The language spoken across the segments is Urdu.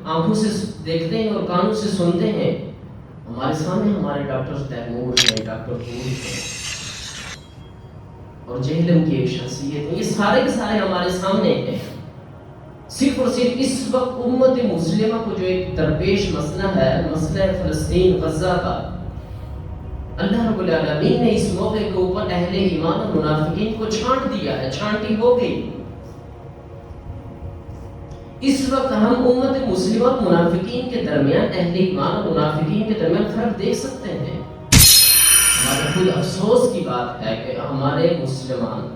آنکھوں سے دیکھتے ہیں اور کانوں سے سنتے ہیں، ہمارے سامنے ہمارے ڈاکٹر تیمور ہیں، ڈاکٹر پور ہیں اور جہلم کی ایک شخصیت ہے، یہ سارے کے سارے ہمارے سامنے ہیں۔ صرف اور صرف اس وقت امت مسلمہ کو جو ایک درپیش مسئلہ ہے، مسئلہ فلسطین غزہ کا، اللہ رب العالمین نے اس موقع کے اوپر اہل ایمان اور منافقین کو چھانٹ دیا ہے، چھانٹی ہو گئی۔ اس وقت ہم امت مسلمہ اور منافقین کے درمیان، اہل ایمان اور منافقین کے درمیان فرق دیکھ سکتے ہیں۔ ہمارے خود افسوس کی بات ہے کہ ہمارے مسلمان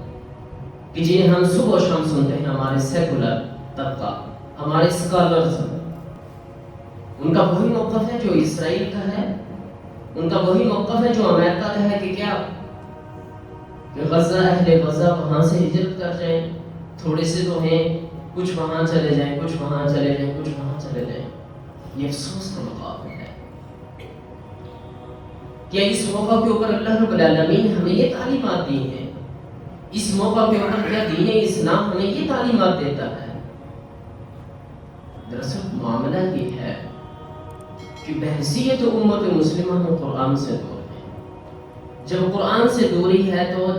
کہ جنہیں ہم صبح و شام سنتے ہیں، ہمارے سیکولر طبقہ، ہمارے اسکالرز، ان کا وہی موقف ہے جو اسرائیل کا ہے، ان کا وہی موقف ہے جو امریکہ کا ہے کہ کیا کہ غزہ، اہل غزہ وہاں سے ہجرت کر جائیں، تھوڑے سے تو ہیں، کچھ وہاں چلے جائیں، کچھ وہاں چلے جائیں، کچھ وہاں چلے جائیں۔ یہ افسوس کا مقام ہے۔ کیا اس موقع کے اوپر اللہ رب العالمین نے ہمیں یہ تعلیمات دی ہیں؟ اس موقع کے اوپر کیا دین اسلام ہمیں یہ تعلیمات دیتا ہے؟ دراصل معاملہ یہ ہے کہ بحیثیت امت مسلمہ ہم قرآن سے دور ہیں۔ جب قرآن سے دوری ہے تو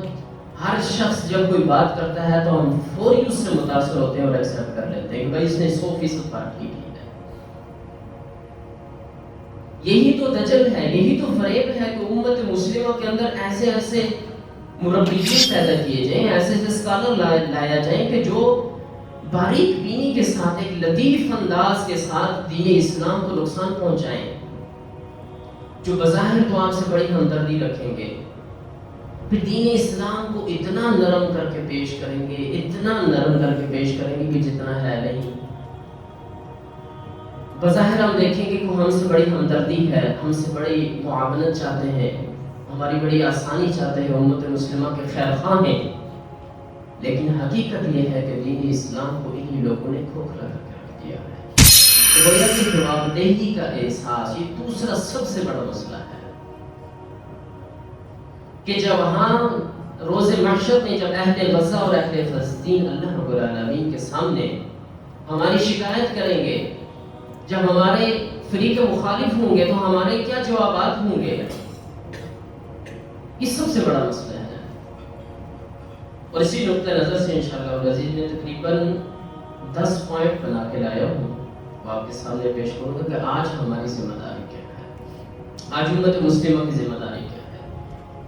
ہر شخص جب کوئی بات کرتا ہے تو ہم فوری اس سے متاثر ہوتے ہیں اور ایکسپٹ کر لیتے ہیں کہ بھائی اس نے 100% بات ٹھیک کی ہے۔ یہی تو دجل ہے، یہی تو فریب ہے کہ امت مسلمہ کے اندر ایسے ایسے مربیین پیدا کیے جائیں، ایسے ایسے اسکالر لایا جائیں کہ جو باریک بینی کے ساتھ، ایک لطیف انداز کے ساتھ دین اسلام کو نقصان پہنچائیں، جو بظاہر تو آپ سے بڑی ہمدردی رکھیں گے، پھر دین اسلام کو اتنا نرم کر کے پیش کریں گے، اتنا نرم کر کے پیش کریں گے کہ جتنا ہے نہیں۔ بظاہر ہم دیکھیں گے کہ ہم سے بڑی ہمدردی ہے، ہم سے بڑی معاونت چاہتے ہیں، ہماری بڑی آسانی چاہتے ہیں، امت مسلمہ کے خیر خواہ ہیں، لیکن حقیقت یہ ہے کہ دین اسلام کو انہی لوگوں نے کھوکھلا کر کے رکھ دیا ہے۔ تو گویا کہ جوابدہی کا احساس یہ دوسرا سب سے بڑا مسئلہ ہے کہ جب ہم روز محشر میں جب اہل غزہ اور اہل فلسطین اللہ رب العالمین کے سامنے ہماری شکایت کریں گے، جب ہمارے فریق مخالف ہوں گے تو ہمارے کیا جوابات ہوں گے، یہ سب سے بڑا مسئلہ ہے۔ اور اسی نقطۂ نظر سے انشاءاللہ العزیز میں تقریباً 10 پوائنٹ بنا کے لایا ہوں، وہ آپ کے سامنے پیش کروں گا کہ آج ہماری ذمہ داری کیا ہے، آج امت مسلمہ کی ذمہ داری کیا ہے۔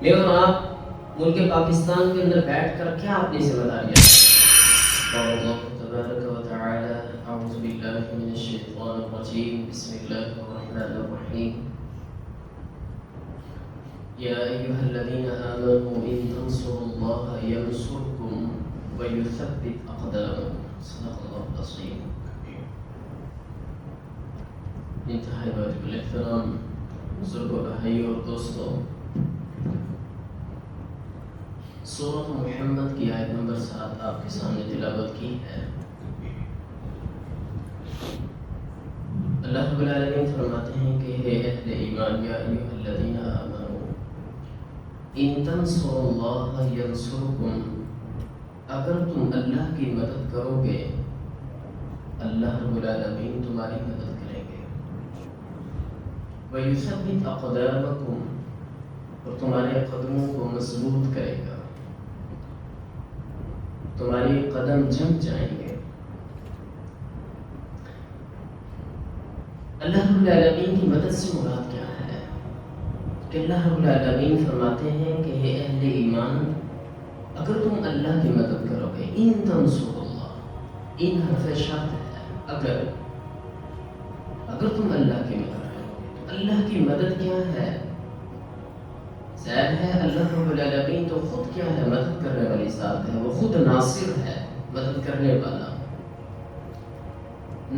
میں اور آپ ملک پاکستان کے اندر بیٹھ کر کیا اپنی ذمہ داریاں قال اللہ تبارک و تعالی اعوذ باللہ من الشیطان الرجیم بسم اللہ الرحمن الرحیم یا ایھا الذین آمنوا ان تنصروا اللہ ینصرکم ویثبت اقدامکم صدق اللہ العظیم۔ انتہائی واجب الاحترام بزرگوں، بھائیوں اور دوستوں، سورۃ محمد کی آیت نمبر 7 آپ کے سامنے تلاوت کی ہے۔ اللہ رب العالمین فرماتے ہیں کہ اے اہل ایمان یا ایھا الذین آمنوا ان تنصروا اللہ ینصرکم، اگر تم اللہ کی مدد کرو گے اللہ رب العالمین تمہاری مدد کریں گے، وَيُثَبِّتْ أَقْدَامَكُمْ، اور تمہارے قدموں کو مضبوط کرے گا، تمہارے قدم جم جائیں گے۔ اللہ رب العالمین کی مدد سے مراد کیا ہے کہ اللہ رب العالمین فرماتے ہیں کہ اے اہل ایمان، اگر تم اللہ کی مدد کرو گے، ان تنصروا اللہ، ان حرف شرط ہے، اگر تم اللہ کی مدد کرو گے تو اللہ کی مدد کیا ہے؟ ظاہر ہے اللہ رب العالمین تو خود کیا ہے؟ مدد کرنے والی ذات ہے، وہ خود ناصر ہے، مدد کرنے والا۔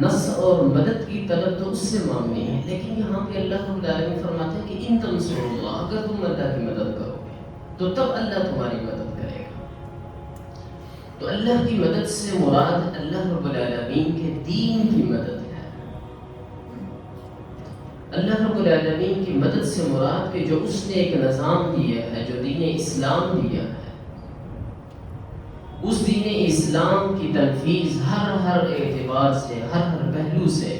نصر اور مدد کی طلب تو اس سے مانگنی ہے، لیکن یہاں پہ اللہ رب العالمین فرماتے ہیں کہ ان تنصروا اللہ، اگر تم اللہ کی مدد کرو گے تو تب اللہ تمہاری مدد کرے گا۔ تو اللہ کی مدد سے مراد اللہ رب العالمین کے دین کی مدد ہے۔ اللہ رب العالمین کی مدد سے مراد کہ جو اس نے ایک نظام دیا ہے، جو دین اسلام دیا ہے، اس دین اسلام کی تنفیذ ہر اعتبار سے، ہر پہلو سے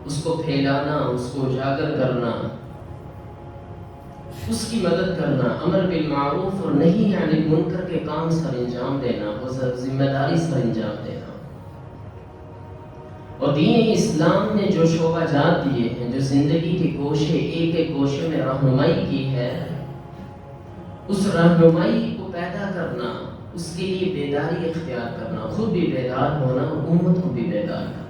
اس کو پھیلانا، اس کو اجاگر کرنا، اس کی مدد کرنا، امر بالمعروف اور نہیں عن المنکر کے کام سر انجام دینا، وہ ذمہ داری سر انجام دینا۔ اور دین اسلام نے جو شعبہ جات دیے ہیں، جو زندگی کے گوشے ایک ایک گوشے میں رہنمائی کی ہے، اس رہنمائی کو پیدا کرنا، اس کے لیے بیداری اختیار کرنا، خود بھی بیدار ہونا، امت کو بھی بیدار کرنا۔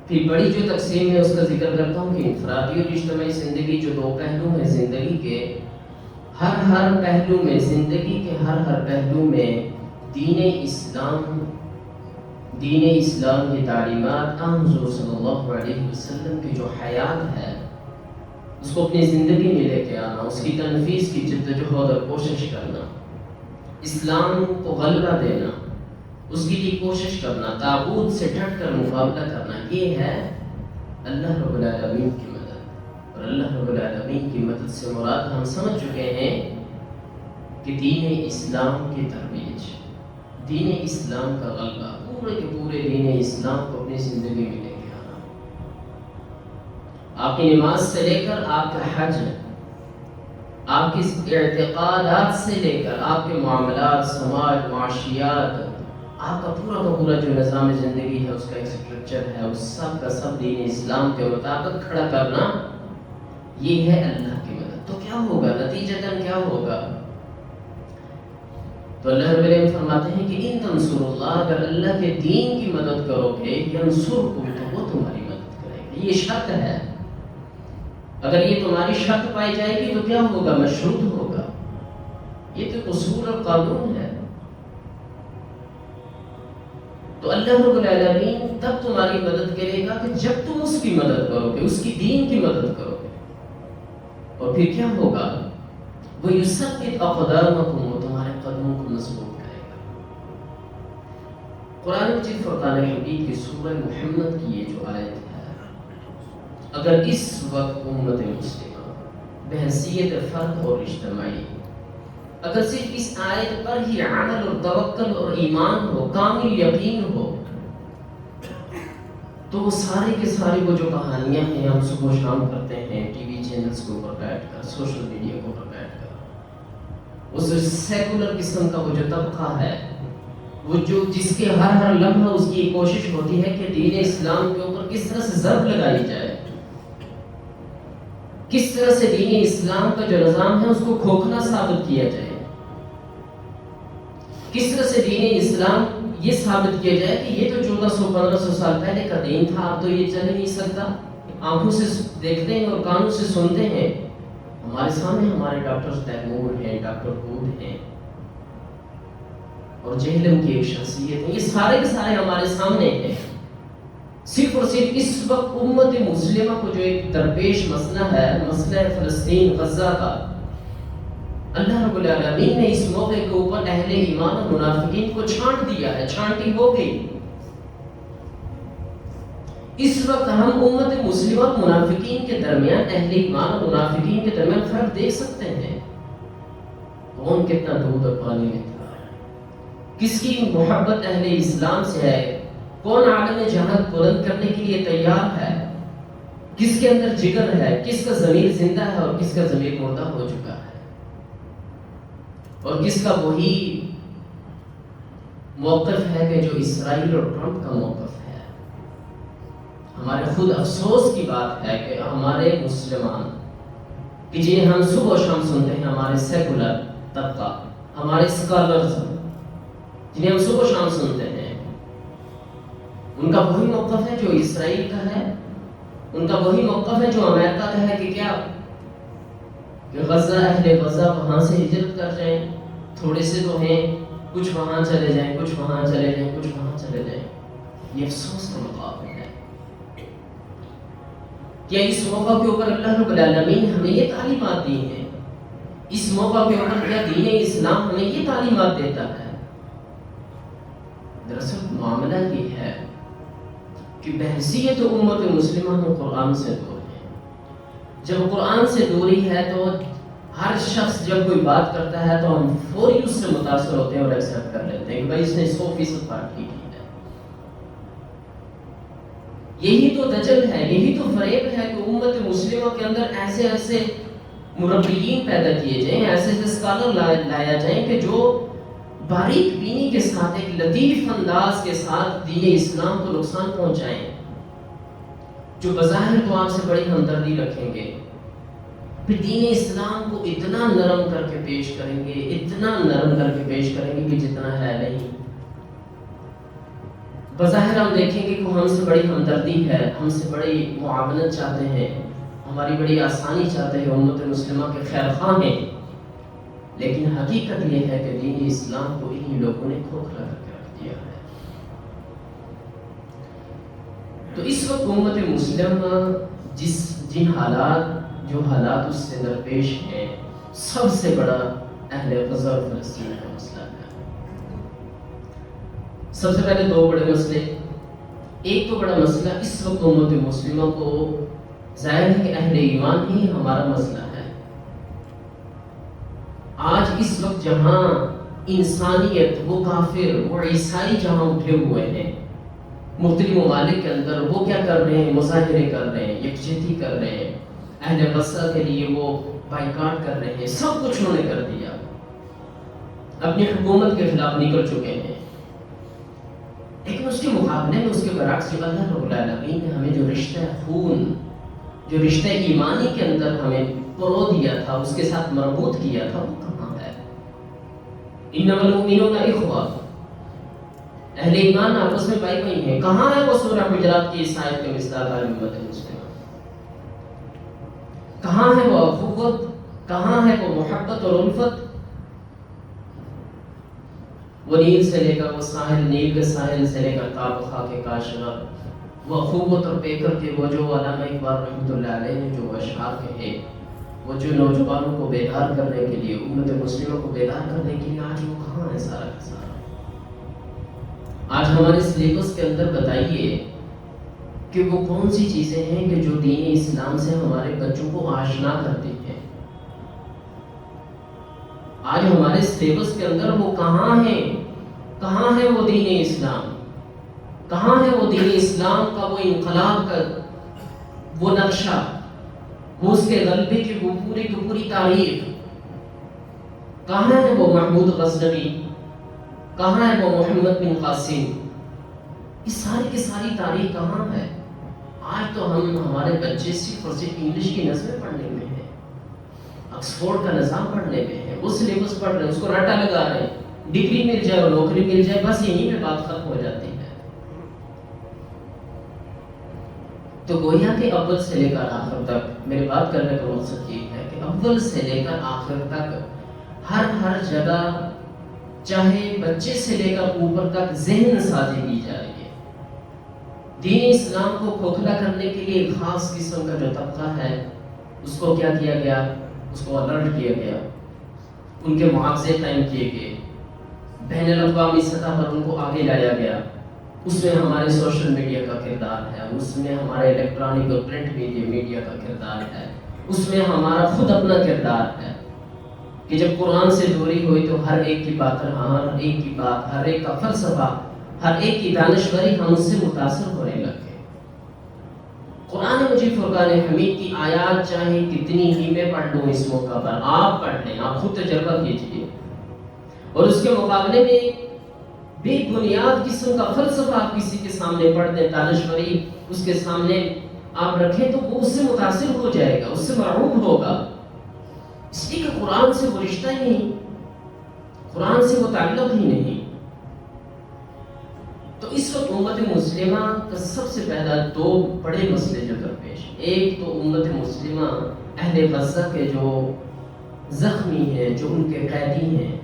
پھر بڑی جو تقسیم ہے اس کا ذکر کرتا ہوں کہ انفرادی اور اجتماعی زندگی، جو دو پہلو ہیں زندگی کے، ہر پہلو میں، زندگی کے ہر پہلو میں دین اسلام کی تعلیمات، حضور صلی اللہ علیہ وسلم کی جو حیات ہے اس کو اپنی زندگی میں لے کے آنا، اس کی تنفیذ کی جدوجہد اور کوشش کرنا، اسلام کو غلبہ دینا، اس کے لیے کوشش کرنا، طاغوت سے ڈٹ کر مقابلہ کرنا، یہ ہے اللہ رب العالمین کی مدد۔ اور اللہ رب العالمین کی مدد سے مراد ہم سمجھ چکے ہیں کہ دین اسلام کی ترویج، دین اسلام کا غلبہ، پورے کے پورے دین اسلام کو اپنی زندگی میں لے کے آنا۔ آپ کی نماز سے لے کر آپ کا حج، آپ کی اعتقادات سے لے کر آپ کے معاملات، سماج، معاشیات، آپ کا پورا جو نظام زندگی ہے، اس کا ایک سٹرکچر ہے، اس سب کا سب دین اسلام کے مطابق کھڑا کرنا، یہ ہے اللہ کی مدد۔ تو کیا ہوگا نتیجتاً، کیا ہوگا؟ تو اللہ رب العالمین فرماتے ہیں کہ ان تنصروا اللہ، اگر اللہ کے دین کی مدد کرو گے، ینصرکم، تو وہ تمہاری مدد کرے گا۔ یہ شرط ہے، اگر یہ تمہاری شرط پائی جائے گی تو کیا ہوگا؟ مشروط ہوگا۔ یہ تو اصول اور قانون ہے۔ تو اللہ رب العالمین تب تمہاری مدد کرے گا کہ جب تم اس کی مدد کرو گے، اس کی دین کی مدد کرو گے۔ اور پھر کیا ہوگا؟ وَيُثَبِّتْ أَقْدَامَكُمْ، وہ تمہارے قدموں کو مضبوط کرے گا۔ قرآن مجید فرقان حمید کی سورہ محمد کی یہ جو آیت ہے، اگر اس وقت امت مسلمہ بحیثیت فرد اور اجتماعی، اگر صرف اس آیت پر ہی عمل اور توکل اور ایمان ہو، کامل یقین ہو، تو وہ سارے کے سارے وہ جو کہانیاں ہیں ہم صبح و شام کرتے ہیں ٹی وی چینلز کے اوپر بیٹھ کر، سوشل میڈیا کے اوپر بیٹھ کر، اس سیکولر قسم کا وہ جو طبقہ ہے، وہ جو جس کے ہر لمحہ اس کی کوشش ہوتی ہے کہ دین اسلام کے اوپر کس طرح سے ضرب لگائی جائے، کس طرح سے دین اسلام کا جو نظام ہے اس کو کھوکھلا ثابت کیا جائے، کس طرح سے دین اسلام یہ ثابت کیا جائے کہ یہ تو 1400-1500 سال پہلے کا دین تھا، اب تو یہ چل ہی نہیں سکتا۔ آنکھوں سے دیکھتے ہیں اور کانوں سے سنتے ہیں، ہمارے سامنے ہمارے ڈاکٹر تیمور ہیں، ڈاکٹر ہود ہیں، اور جہلم کی ایک شخصیت ہے، یہ سارے کے سارے ہمارے سامنے ہیں۔ صرف اور صرف اس وقت امت مسلمہ کو جو ایک درپیش مسئلہ ہے، مسئلہ فلسطین غزہ کا، اللہ رب العالمین نے اس موقع کے اوپر اہل ایمان اور منافقین کو چھانٹ دیا ہے، چھانٹی ہو گئی۔ اس وقت ہم امت مسلمہ اور منافقین کے درمیان، اہل ایمان اور منافقین کے درمیان فرق دیکھ سکتے ہیں۔ کون کتنا دودھ اور پانی میں تھا، کس کی محبت اہل اسلام سے ہے، کون عالم جہاد بلند کرنے کے لیے تیار ہے، کس کے اندر جگر ہے، کس کا ضمیر زندہ ہے اور کس کا ضمیر مردہ ہو چکا ہے، اور کس کا وہی موقف ہے کہ جو اسرائیل اور ٹرمپ کا موقف ہے۔ ہمارے خود افسوس کی بات ہے کہ ہمارے مسلمان کہ جنہیں ہم صبح و شام سنتے ہیں، ہمارے سیکولر طبقہ، ہمارے اسکالرز جنہیں ہم صبح و شام سنتے ہیں، ان کا وہی موقف ہے جو اسرائیل کا ہے، ان کا وہی موقف ہے جو امریکہ کا ہے کہ کیا کہ غزہ، اہل غزہ وہاں سے ہجرت کر جائیں، تھوڑے سے تو ہیں، کچھ وہاں چلے جائیں، کچھ وہاں چلے جائیں، کچھ وہاں چلے جائیں۔ یہ افسوس کا مقام ہے۔ کیا اس موقع کے اوپر اللہ رب العالمین نے ہمیں یہ تعلیمات دی ہیں؟ اس موقع کے اوپر کیا دین اسلام ہمیں یہ تعلیمات دیتا ہے؟ دراصل معاملہ یہ ہے کہ بحیثیت امت مسلمہ ہم قرآن سے دور ہیں۔ جب قرآن سے دوری ہے تو ہر شخص جب کوئی بات کرتا ہے تو ہم فوری اس سے متاثر ہوتے ہیں اور ایکسیپٹ کر لیتے ہیں کہ بھائی اس نے 100% بات کی ہے۔ یہی تو دجل ہے، یہی تو فریب ہے کہ امت مسلمہ کے اندر ایسے ایسے مربیین پیدا کیے جائیں، ایسے ایسے اسکالر لایا جائیں کہ جو باریک بینی کے ساتھ، ایک لطیف انداز کے ساتھ دین اسلام کو نقصان پہنچائیں، جو بظاہر تو آپ سے بڑی ہمدردی رکھیں گے، پھر دین اسلام کو اتنا نرم کر کے پیش کریں گے، اتنا نرم کر کے پیش کریں گے کہ جتنا ہے نہیں۔ بظاہر ہم دیکھیں گے کہ ہم سے بڑی ہمدردی ہے، ہم سے بڑی معاونت چاہتے ہیں، ہماری بڑی آسانی چاہتے ہیں، امت مسلمہ کے خیر خواہ ہیں، لیکن حقیقت یہ ہے کہ دین اسلام کو انہی لوگوں نے کھوکھلا کر کے رکھ دیا ہے۔ تو اس وقت امت مسلمہ جن حالات اس سے درپیش ہیں، سب سے بڑا اہل غزہ اور فلسطین کا مسئلہ ہے۔ سب سے پہلے دو بڑے مسئلے، ایک تو بڑا مسئلہ اس وقت امت مسلمہ کو ظاہر ہے کہ اہل ایمان ہی ہمارا مسئلہ ہے۔ آج اس وقت جہاں انسانیت، وہ کافر، وہ عیسائی جہاں اٹھے ہوئے ہیں مختلف ممالک کے اندر، وہ کیا کر رہے ہیں؟ مظاہرے کر رہے ہیں، یکجہتی کر رہے ہیں، اہل غزہ کے لیے وہ بائیکاٹ کر رہے ہیں، سب کچھ انہوں نے کر دیا، اپنی حکومت کے خلاف نکل چکے ہیں۔ لیکن اس کے مقابلے میں، اس کے برعکس، جو اللہ رب العالمین نے ہمیں جو رشتہ خون، جو رشتہ ایمانی کے اندر ہمیں پرو دیا تھا، اس کے ساتھ مربوط کیا تھا، وہ کہاں ہے؟ انما المؤمنون اخوہ، اہل ایمان آپس میں بھائی بھائی ہیں۔ کہاں ہے وہ سورہ حجرات کی اس آیت کے مصداق امت مسلمہ؟ کہاں ہے وہ اخوت؟ کہاں ہے وہ محبت اور الفت؟ وہ نیل سے لے کر وہ ساحل، نیل کے ساحل سے لے کر تاب خاک کاشغر، وہ اخوت اور پیکر کے وہ جو علامہ اقبال رحمۃ اللہ علیہ نے جو اشعار کہے، وہ جو نوجوانوں کو بیدار کرنے کے لیے، امت مسلمہ کو بیدار کرنے کے لیے، آج وہ کہاں ہے سارا کا سارا؟ آج ہمارے سلیبس کے اندر بتائیے کہ وہ کون سی چیزیں ہیں کہ جو دین اسلام سے ہمارے بچوں کو آشنا کرتی ہیں؟ آج ہمارے سلیبس کے اندر وہ کہاں ہیں؟ کہاں ہے وہ دین اسلام؟ کہاں ہے وہ دین اسلام کا وہ انقلاب کا وہ نقشہ، وہ اس کے غلبے کی وہ پوری کی پوری تاریخ؟ کہاں ہے وہ محمود غزنوی؟ کہاں ہے وہ محمد بن قاسم؟ یہ ساری کی ساری تاریخ کہاں ہے؟ آج تو ہمارے بچے صرف اور صرف انگلش کی نظمیں پڑھنے میں ہیں، آکسفورڈ کا نظام پڑھنے میں ہے، وہ سلیبس پڑھ رہے ہیں، اس کو رٹا لگا رہے ہیں، ڈگری مل جائے اور نوکری مل جائے، بس یہیں پہ بات ختم ہو جاتی ہے۔ تو گویا کہ اول سے لے کر آخر تک، میرے بات کرنے کا مقصد یہ ہے کہ اول سے لے کر آخر تک ہر جگہ، چاہے بچے سے لے کر اوپر تک، ذہن سازی کی جا رہی ہے۔ دین اسلام کو کھوکھلا کرنے کے لیے ایک خاص قسم کا جو طبقہ ہے، اس کو کیا کیا گیا؟ اس کو الرٹ کیا گیا، ان کے معاوضے قائم کیے گئے، بین الاقوامی سطح پر ان کو آگے لایا گیا۔ اس میں ہمارے سوشل میڈیا کا کردار ہے، اس میں ہمارے الیکٹرانک اور پرنٹ میڈیا کا کردار ہے، اس میں ہمارا خود اپنا کردار ہے کہ جب قرآن سے دوری ہوئی تو ہر ایک کی بات، ہر ایک کی بات، ہر ایک کا فلسفہ، ہر ایک کی دانشوری ہم اس سے متاثر ہونے لگے۔ قرآن مجید فرقان حمید کی آیات چاہے کتنی ہی میں پڑھ لوں اس موقع پر، آپ پڑھ لیں، آپ خود تجربہ کیجئے، اور اس کے مقابلے میں بے بنیاد قسم کا فلسفہ آپ کسی کے سامنے پڑھ دیں، دانشوری اس کے سامنے آپ رکھیں، تو وہ اس سے متاثر ہو جائے گا، اس سے مرعوب ہوگا، اس لیے کہ قرآن سے وہ رشتہ ہی نہیں، قرآن سے وہ تعلق ہی نہیں۔ تو اس وقت امت مسلمہ کا سب سے پہلا دو بڑے مسئلے جو درپیش، ایک تو امت مسلمہ اہل غزہ کے جو زخمی ہیں، جو ان کے قیدی ہیں،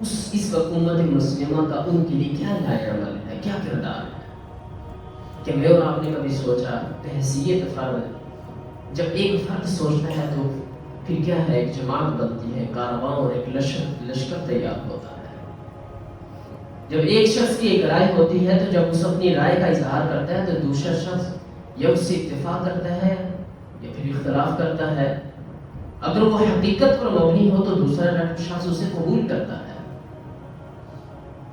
اس وقت امت مسلمہ کا ان کے لیے کیا لائے عمل ہے، کیا کردار ہے؟ کہ میں اور آپ نے کبھی سوچا بحیثیت فرد، جب ایک فرد سوچتا ہے تو پھر کیا ہے، ایک جماعت بنتی ہے، کارواں اور ایک لشکر تیار ہوتا ہے۔ جب ایک شخص کی ایک رائے ہوتی ہے تو جب اس اپنی رائے کا اظہار کرتا ہے تو دوسرا شخص یا اس سے اتفاق کرتا ہے یا پھر اختلاف کرتا ہے، اگر وہ حقیقت پر مبنی ہو تو دوسرا شخص اسے قبول کرتا ہے۔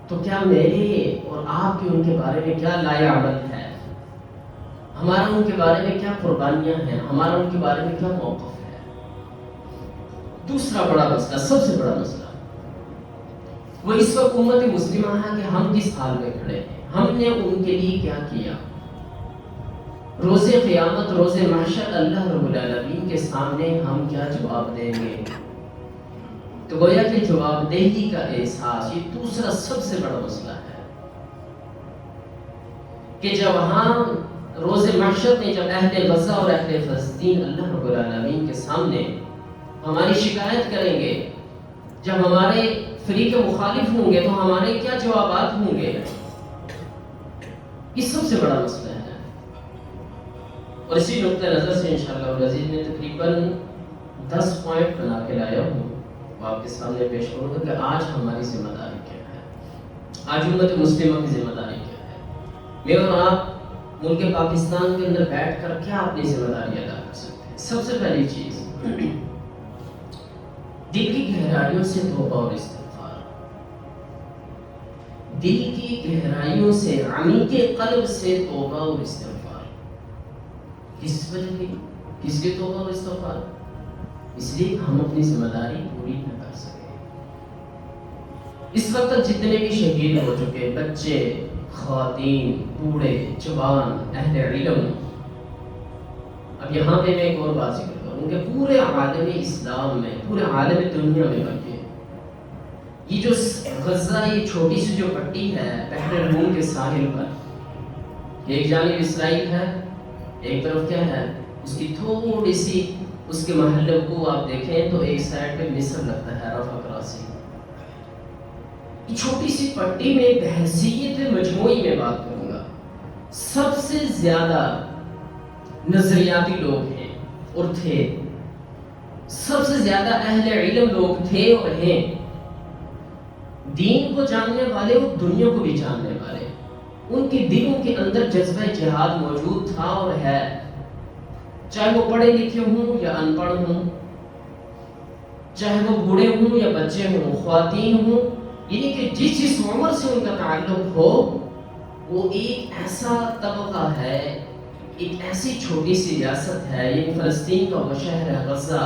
تو کیا میرے اور آپ کے ان کے بارے میں کیا لائے عمل ہے؟ ہمارا ان کے بارے میں کیا قربانیاں ہیں، ہمارا ان کے بارے میں کیا موقف ہے۔ دوسرا بڑا مسئلہ، سب سے بڑا مسئلہ وہ اس وقت امت مسلمہ ہے کہ ہم کس حال میں کھڑے ہیں، ہم نے ان کے لیے کیا کیا۔ روز قیامت، روز محشر اللہ رب العالمین کے سامنے ہم کیا جواب دیں گے؟ تو گویا کہ جواب دہی کا احساس یہ دوسرا سب سے بڑا مسئلہ ہے کہ جب ہم روز محشر میں جب اہل غزہ اور اہل فلسطین اللہ رب العالمین کے سامنے ہماری شکایت کریں گے، جب ہمارے فریق مخالف ہوں گے تو ہمارے کیا جوابات ہوں گے، یہ سب سے بڑا مسئلہ ہے۔ اور اسی نقطہ نظر سے انشاءاللہ العزیز میں تقریباً 10 پوائنٹ بنا کے لایا ہوں، وہ آپ کے سامنے پیش کروں گا کہ آج ہماری ذمہ داری کیا ہے، آج امت مسلمہ کی ذمہ داری کیا ہے۔ میں اور آپ ملک پاکستان کے اندر بیٹھ کر کیا اپنی ذمہ داری ادا کر سکتے ہیں؟ سب سے پہلی چیز دل کی گہرائیوں سے توبہ اور استغفار، دل کی گہرائیوں سے، عمیق قلب سے توبہ اور استغفار۔ کس وجہ کی؟ کس لیے توبہ اور استغفار؟ اس لیے کہ ہم اپنی ذمہ داری پوری نہ کر سکے۔ اس وقت تک جتنے بھی شہید ہو چکے، بچے، خواتین، بوڑھے، جوان، اہل علم، اب یہاں پہ میں ایک اور بات ذکر کروں کہ پورے عالم اسلام میں، پورے عالم دنیا میں بلکہ یہ جو غزہ، یہ چھوٹی سی جو پٹی ہے بحر روم کے ساحل پر، ایک جانب اسرائیل ہے، ایک طرف کیا ہے، اس کی تھوڑی سی اس کے محلے کو آپ دیکھیں تو ایک سائڈ پہ مصر لگتا ہے، رفح کراسی۔ یہ چھوٹی سی پٹی میں بحیثیت مجموعی میں بات کروں گا، سب سے زیادہ نظریاتی لوگ ہیں اور تھے، سب سے زیادہ اہل علم لوگ تھے اور ہیں، دین کو جاننے والے اور دنیا کو بھی جاننے والے، ان کے دلوں کے اندر جذبہ جہاد موجود تھا اور ہے، چاہے وہ پڑھے لکھے ہوں یا ان پڑھ ہوں، چاہے وہ بوڑھے ہوں یا بچے ہوں، خواتین ہوں، یعنی کہ جس عمر سے ان کا تعلق ہو، وہ ایک ایسا طبقہ ہے، ایک ایسی چھوٹی سی ریاست ہے، یعنی فلسطین کا وہ شہر ہے غزہ،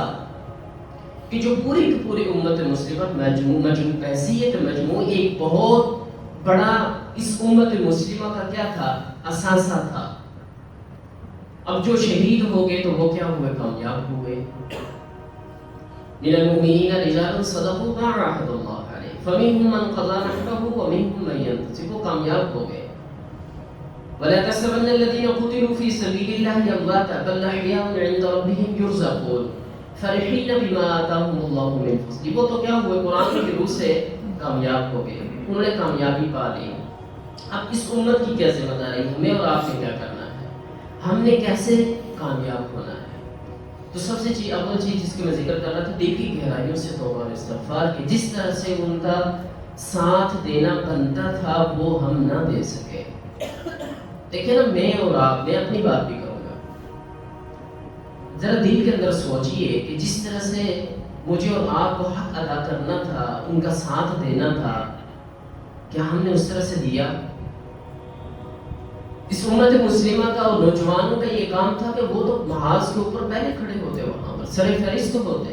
کہ جو پوری کی پوری امت مسلمہ بحیثیت مجموع ایک بہت بڑا اس امت مسلمہ کا کیا تھا، اثاثہ تھا۔ اب جو شہید ہو گئے تو وہ کیا ہوئے، کامیاب ہوئے۔ من المؤمنین رجال صدقوا ما عاهدوا الله علیہ فمنهم من قضى نحبه ومنهم من ينتظر، وہ کامیاب ہو گئے۔ ولا تحسبن الذين قتلوا في سبيل الله امواتا بل احياء عند ربهم يرزقون فرحين بما آتاهم الله من فضله، وہ تو کیا ہوئے، قرآن کی روح سے کامیاب ہو گئے، انہوں نے کامیابی پا لی۔ اب اس امت کی کیا ذمہ داری، ہمیں اور آپ نے کیا کرنا ہے، ہم نے کیسے کامیاب ہونا ہے؟ تو سب سے اول چیز جس کی میں ذکر کر رہا تھا، دل کی گہرائیوں سے توبہ اور استغفار کی، جس طرح سے ان کا ساتھ دینا بنتا تھا وہ ہم نہ دے سکے۔ دیکھیں نا، میں اور آپ، میں اپنی بات بھی کروں گا، ذرا دل کے اندر سوچئے کہ جس طرح سے مجھے اور آپ کو حق ادا کرنا تھا، ان کا ساتھ دینا تھا، کیا ہم نے اس طرح سے دیا؟ اس امت مسلمہ کا اور نوجوانوں کا یہ کام تھا کہ وہ تو محاذ کے اوپر پہلے کھڑے ہوتے، وہاں پر سر فہرست ہوتے۔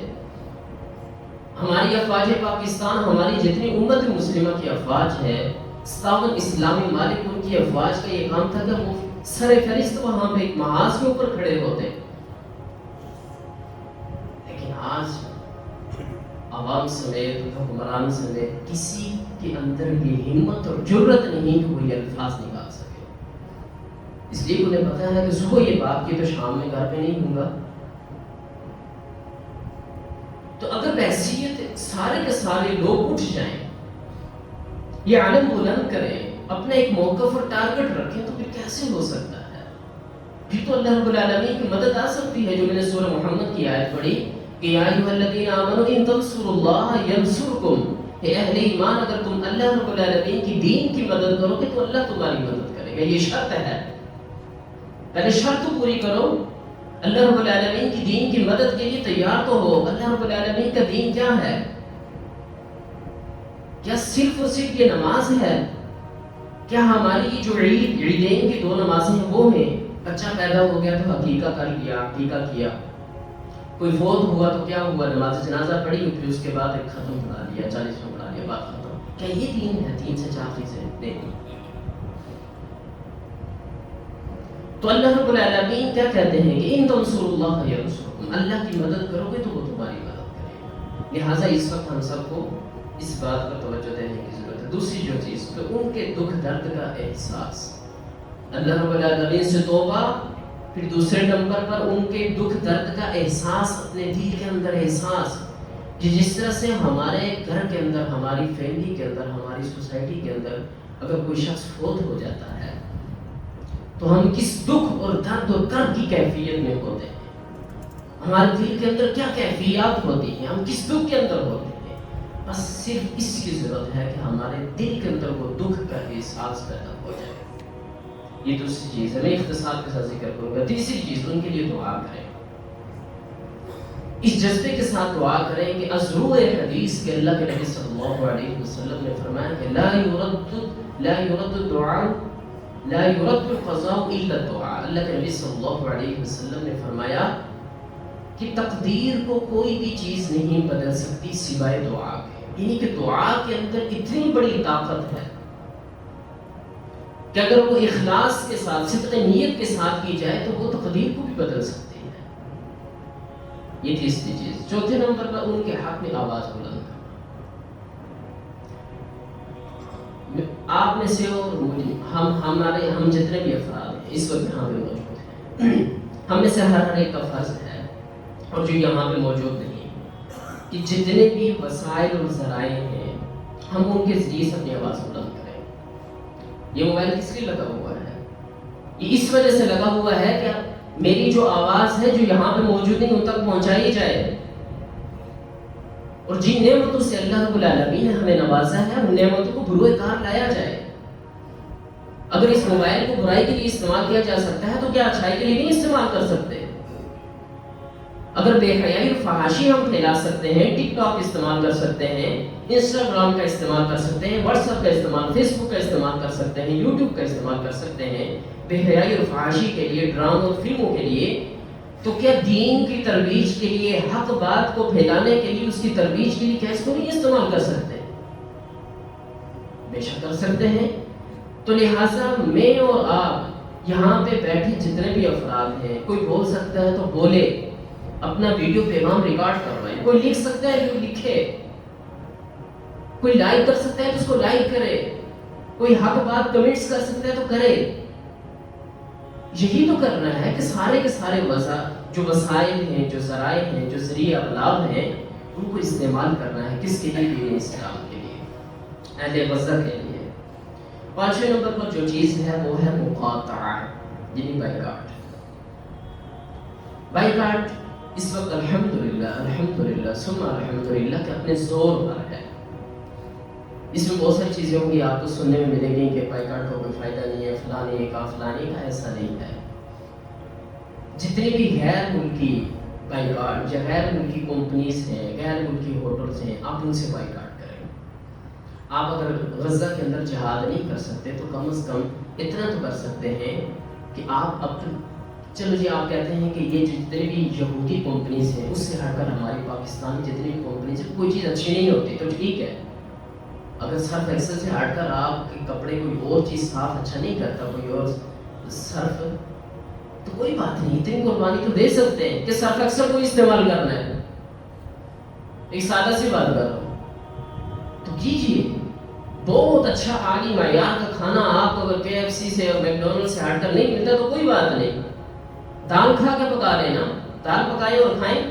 ہماری افواج پاکستان، ہماری جتنی امت مسلمہ کی افواج ہے، 57 اسلامی ممالک، ان کی افواج کا یہ کام تھا کہ وہ سر فہرست وہاں پہ ایک محاذ کے اوپر کھڑے ہوتے۔ لیکن آج عوام سمیت، حکمران سمیت کسی کے اندر یہ ہمت اور جرت نہیں کہ وہ یہ الفاظ نکال سکے، اس لیے انہیں پتا ہے کہ صبح یہ بات کی تو شام میں گھر پہ نہیں ہوں گا۔ تو اگر بحثیت سارے کے سارے لوگ اٹھ جائیں، یہ علم بلند کریں، اپنا ایک موقف اور ٹارگٹ رکھیں، تو پھر کیسے ہو سکتا ہے؟ پھر تو اللہ رب العالمین کی مدد آ سکتی ہے، جو میں نے سورہ محمد کی آیت پڑھی کہ یا ایھا الذین آمنوا ان تنصروا اللہ ینصرکم، اے اہل ایمان اگر تم اللہ رب العالمین کی دین کی مدد کرو گے تو اللہ تمہاری مدد کرے گا۔ یہ شرط ہے، پہلے شرط پوری کرو، اللہ رب العالمین کی دین کی مدد کے لیے تیار تو ہو۔ اللہ رب العالمین کا دین کیا ہے؟ کیا صرف اور صرف یہ نماز ہے؟ کیا ہماری جو عیدین کی 2 نمازیں ہیں وہ ہیں؟ بچہ پیدا ہو گیا تو عقیقہ کر لیا، عقیقہ کیا، کوئی فوت ہوا تو کیا ہوا، نماز جنازہ پڑھی، پھر اس کے بعد ایک ختم پڑھا لیا، 40 میں پڑھا لیا، بات ختم. کیا یہ دین ہے؟ 3 سے 4 چیزیں نہیں. تو اللہ رب العالمین کیا کہتے ہیں کہ ان تنصروا اللہ ینصرکم، اللہ کی مدد کرو گے تو وہ تمہاری مدد کرے گا. لہٰذا اس وقت ہم سب کو اس بات پر توجہ دینے کی ضرورت ہے. دوسری جو چیز کہ ان کے دکھ درد کا احساس، اللہ رب العالمین سے توبہ، پھر دوسرے نمبر پر ان کے دکھ درد کا احساس، اپنے دل کے اندر احساس کہ جس طرح سے ہمارے گھر کے اندر، ہماری فیملی کے اندر، ہماری سوسائٹی کے اندر اگر کوئی شخص فوت ہو جاتا ہے تو ہم کس دکھ اور درد اور کرب کی کیفیت میں ہوتے ہیں، ہمارے دل کے اندر کیا کیفیات ہوتی ہیں، ہم کس دکھ کے اندر ہوتے ہیں. بس صرف اس کی ضرورت ہے کہ ہمارے دل کے اندر وہ دکھ کا احساس پیدا ہو جائے. یہ دوسری چیز ہے. میں اختصار کے ساتھ ذکر کروں گا. تیسری چیز، ان کے لیے دعا کریں. اس جذبے کے ساتھ دعا کریں کہ ازرو حدیث کے اللہ کے نبی صلی اللہ علیہ وسلم نے فرمایا کہ لا يرد القضاء الا الدعاء. اللہ کے نبی صلی اللہ علیہ وسلم نے فرمایا کہ تقدیر کو کوئی بھی چیز نہیں بدل سکتی سوائے دعا کے. یعنی کہ دعا کے اندر اتنی بڑی طاقت ہے کہ اگر وہ اخلاص کے ساتھ، صدق نیت کے ساتھ کی جائے تو وہ تقدیر کو بھی بدل سکتی ہے. یہ تیسری چیز. چوتھے نمبر پر ان کے حق میں آواز بلند کرنا. آپ میں سے اور ہم جتنے بھی افراد ہیں اس وقت یہاں پہ موجود ہیں، ہم میں سے ہر ایک کا فرض ہے، اور جو یہاں پہ موجود نہیں، کہ جتنے بھی وسائل اور ذرائع ہیں ہم ان کے ذریعے سے اپنی آواز بلند کریں. یہ موبائل کس لیے لگا ہوا ہے؟ یہ اس وجہ سے لگا ہوا ہے کہ میری جو آواز ہے جو یہاں پہ موجود نہیں ان تک پہنچائی جائے، اور جن نعمتوں سے اللہ رب العالمین نے ہمیں نوازا ہے ان نعمتوں کو بروئے کار لایا جائے. اگر اس موبائل کو برائی کے لیے استعمال کیا جا سکتا ہے تو کیا اچھائی کے لیے نہیں استعمال کر سکتے؟ اگر بے حیائی اور فحاشی ہم پھیلا سکتے ہیں، ٹک ٹاک استعمال کر سکتے ہیں، انسٹاگرام کا استعمال کر سکتے ہیں، واٹس ایپ کا استعمال، فیس بک کا استعمال کر سکتے ہیں، یوٹیوب کا استعمال کر سکتے ہیں بے حیائی اور فحاشی کے لیے، ڈراموں اور فلموں کے لیے، تو کیا دین کی ترویج کے لیے، حق بات کو پھیلانے کے لیے، اس کی ترویج کے لیے کیا اس کو نہیں استعمال کر سکتے؟ بے شک کر سکتے ہیں. تو لہٰذا میں اور آپ یہاں پہ بیٹھے جتنے بھی افراد ہیں، کوئی بول سکتا ہے تو بولے، اپنا ویڈیو پیغام ریکارڈ کروائے. کوئی لکھ سکتا ہے تو لکھے، کوئی لائک کر سکتا ہے تو اس کو لائک کرے، کوئی حق بات کمنٹس کر سکتا ہے تو کرے. یہی تو کرنا ہے کہ سارے کے سارے جو وسائل ہیں، جو ذرائع ہیں، جو ذریعہ ابلاغ ہیں، ان کو استعمال کرنا ہے. کس کے لیے؟ دین اسلام کے لیے، اہل غزہ کے لیے. پانچویں نمبر پر جو چیز ہے وہ ہے مقاطعہ، یعنی بائیکاٹ. بائیکاٹ اس وقت الحمدللہ ثم الحمدللہ کہ اپنے زور پر ہے. اس میں بہت ساری چیزیں ہوں گی آپ کو سننے میں ملے گی کہ بائیکاٹ کا کوئی فائدہ نہیں ہے، فلانے کا ایسا نہیں ہے. جتنی بھی غیر ملکی بائیکاٹ، غیر ملکی کمپنیز ہیں، غیر ملکی ہوٹلز ہیں، آپ ان سے بائیکاٹ کریں. آپ اگر غزہ کے اندر جہاد نہیں کر سکتے تو کم از کم اتنا تو کر سکتے ہیں کہ آپ چلو جی آپ کہتے ہیں کہ یہ جتنے بھی یہودی کمپنیز ہیں اس سے ہٹ کر ہماری پاکستانی جتنی بھی کمپنیز ہیں کوئی چیز اچھی نہیں ہوتی تو ٹھیک ہے. اگر سرف ایکسل سے ہٹ کر آپ کے کپڑے کوئی اور چیز صاف اچھا نہیں کرتا، کوئی اور سرف، تو کوئی بات نہیں، اتنی قربانی تو دے سکتے ہیں کہ سرف ایکسل کو استعمال کرنا ہے. ایک سادہ سی بات کر رہا ہوں تو کیجیے. بہت اچھا عالی معیار کا کھانا آپ کو اگر KFC سے اور میکڈونلڈ سے ہٹ کر نہیں ملتا تو کوئی بات نہیں، دال کھا کے پکا لینا، دال پکائیں اور کھائیں.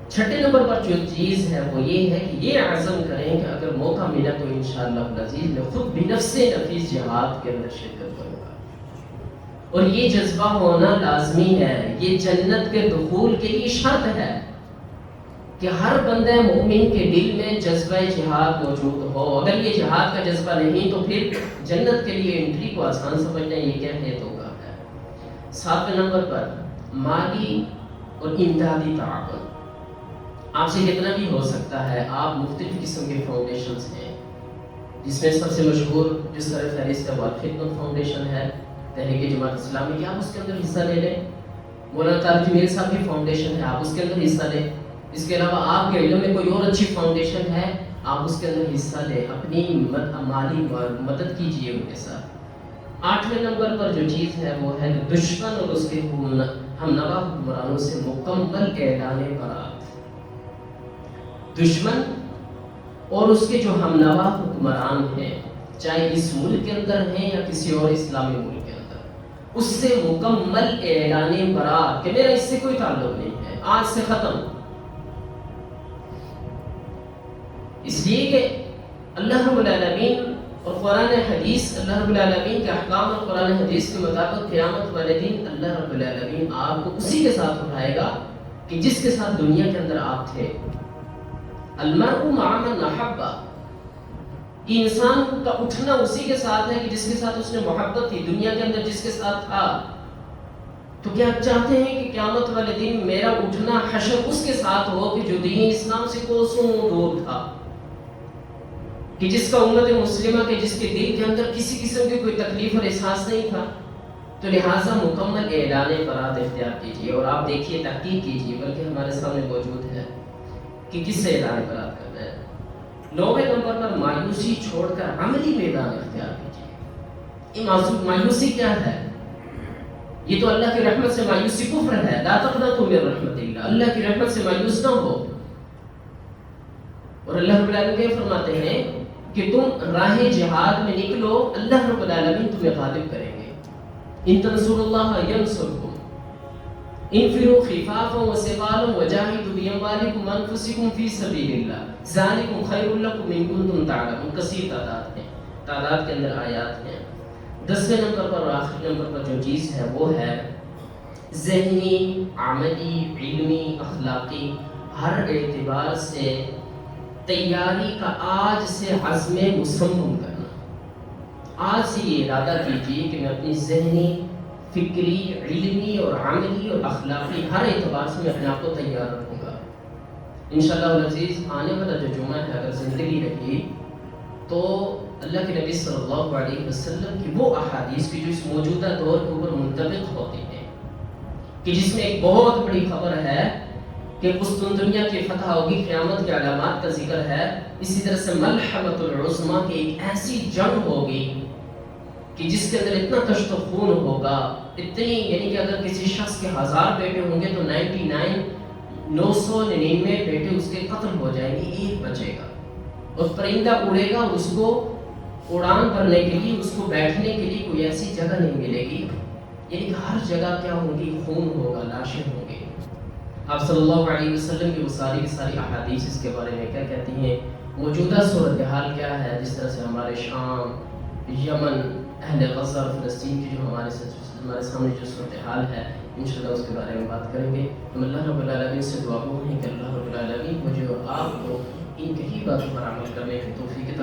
چھٹے نمبر پر جو چیز ہے وہ یہ ہے کہ یہ عزم کریں کہ اگر موقع ملا تو انشاءاللہ العزیز میں خود بھی نفس نفیس جہاد کے اندر شرکت کروں گا. اور یہ جذبہ ہونا لازمی ہے، یہ جنت کے دخول کے لیے شرط ہے کہ ہر بندہ مومن کے دل میں جذبہ جہاد موجود ہو. اگر یہ جہاد کا جذبہ نہیں تو پھر جنت کے لیے انٹری کو آسان سمجھنا یہ کیا ہے تو ہے. ساتویں نمبر پر مالی اور امدادی تعاون. آپ سے جتنا بھی ہو سکتا ہے آپ مختلف قسم کے فاؤنڈیشنز ہیں، جس میں سب سے مشہور جس طرح فہرست ہے وہ الخدمت فاؤنڈیشن ہے، تحریک جماعت اسلامی کی، آپ اس کے اندر حصہ لے لیں. مولانا طارق میرے صاحب کی فاؤنڈیشن ہے، آپ اس کے اندر حصہ لیں. اس کے علاوہ آپ کے علم میں کوئی اور اچھی فاؤنڈیشن ہے، آپ اس کے اندر حصہ لیں، اپنی مالی مدد کیجیے ان کے ساتھ. 8ویں نمبر پر جو چیز ہے وہ ہے دشمن اور اس کے ہم نوا حکمرانوں سے مکمل اعلان برات. دشمن اور اس کے جو ہم نوا حکمران ہیں، چاہے اس ملک کے اندر ہیں یا کسی اور اسلامی ملک کے اندر، اس سے مکمل اعلان برات کہ میرا اس سے کوئی تعلق نہیں ہے، آج سے ختم. اس لیے کہ اللہ رب العالمین اور قرآن حدیث، اللہ رب العالمین کے احکام اور قرآن حدیث کے مطابق قیامت والے دن اللہ رب العالمین آپ کو اسی کے ساتھ اٹھائے گا کہ جس کے ساتھ دنیا کے اندر آپ تھے. المرء مع من احب، انسان کا اٹھنا اسی کے ساتھ ہے کہ جس کے ساتھ اس نے محبت تھی، دنیا کے اندر جس کے ساتھ تھا. تو کیا آپ چاہتے ہیں کہ قیامت والے دن میرا اٹھنا حشر اس کے ساتھ ہو کہ جو دین اسلام سے کوسوں دور تھا، کہ جس کا امت مسلمہ کے جس کے دل کے اندر کسی قسم کی کوئی تکلیف اور احساس نہیں تھا؟ تو لہٰذا مکمل اعلان برات اختیار کیجیے اور آپ دیکھیے، تحقیق کیجیے، بلکہ ہمارے سامنے موجود ہے کہ کس سے اعلان برات کرنا ہے. 9ویں نمبر پر مایوسی چھوڑ کر عملی میدان اختیار کیجیے. یہ مایوسی کیا ہے؟ یہ تو اللہ کی رحمت سے مایوسی کفر ہے. لا تقنطوا من رحمت اللہ، اللہ کی رحمت سے مایوس نہ ہو. اور اللہ رب العالمین یہ فرماتے ہیں کہ تم راہ جہاد میں نکلو، اللہ رب العالمین تمہیں غالب کریں گے. ان تنصروا اللہ ینصرکم، انفروا خفافا وثقالا وجاہدوا باموالکم وانفسکم فی سبیل اللہ ذالکم خیر لکم ان کنتم تعلمون. کثیر تعداد کے اندر آیات ہیں. 10ویں نمبر پر اور آخری نمبر پر جو چیز ہے وہ ہے ذہنی، عملی، علمی، اخلاقی ہر اعتبار سے تیاری کا آج سے عزم مصمم کرنا. آج سے یہ ارادہ کیجیے کہ میں اپنی ذہنی، فکری، علمی اور عملی اور اخلاقی ہر اعتبار سے میں اپنے آپ کو تیار رکھوں گا. انشاءاللہ العزیز آنے والا جو جمعہ ہے اگر زندگی رہی تو اللہ کے نبی صلی اللہ علیہ وسلم کی وہ احادیث کی جو اس موجودہ دور کے اوپر منطبق ہوتی ہیں، کہ جس میں ایک بہت بڑی خبر ہے کہ قسطنطنیہ کی فتح ہوگی، قیامت کے علامات کا ذکر ہے. اسی طرح سے ملحمۃ العظمیٰ کی ایک ایسی جنگ ہوگی کہ جس کے اندر اتنا کشت و خون ہوگا، اتنی، یعنی کہ اگر کسی شخص کے 1000 بیٹے ہوں گے تو 999 بیٹے اس کے قتل ہو جائیں گے، ایک بچے گا. اور پرندہ اڑے گا، اس کو اڑان بھرنے کے لیے، اس کو بیٹھنے کے لیے کوئی ایسی جگہ نہیں ملے گی. یعنی کہ ہر جگہ کیا ہوگی؟ خون ہوگا، لاشیں ہوں گی. آپ صلی اللہ علیہ وسلم کی وہ ساری احادیث اس کے بارے میں کیا کہتی ہیں؟ موجودہ صورتحال کیا ہے؟ جس طرح سے ہمارے شام، یمن، اہل غزہ، فلسطین کی جو ہمارے سامنے جو صورتحال ہے، انشاءاللہ اس کے بارے میں بات کریں گے. ہم اللہ رب العالمین سے دعا گو ہیں کہ اللہ رب العالمین مجھے اور آپ کو ان کی باتوں پر عمل کرنے کی توفیق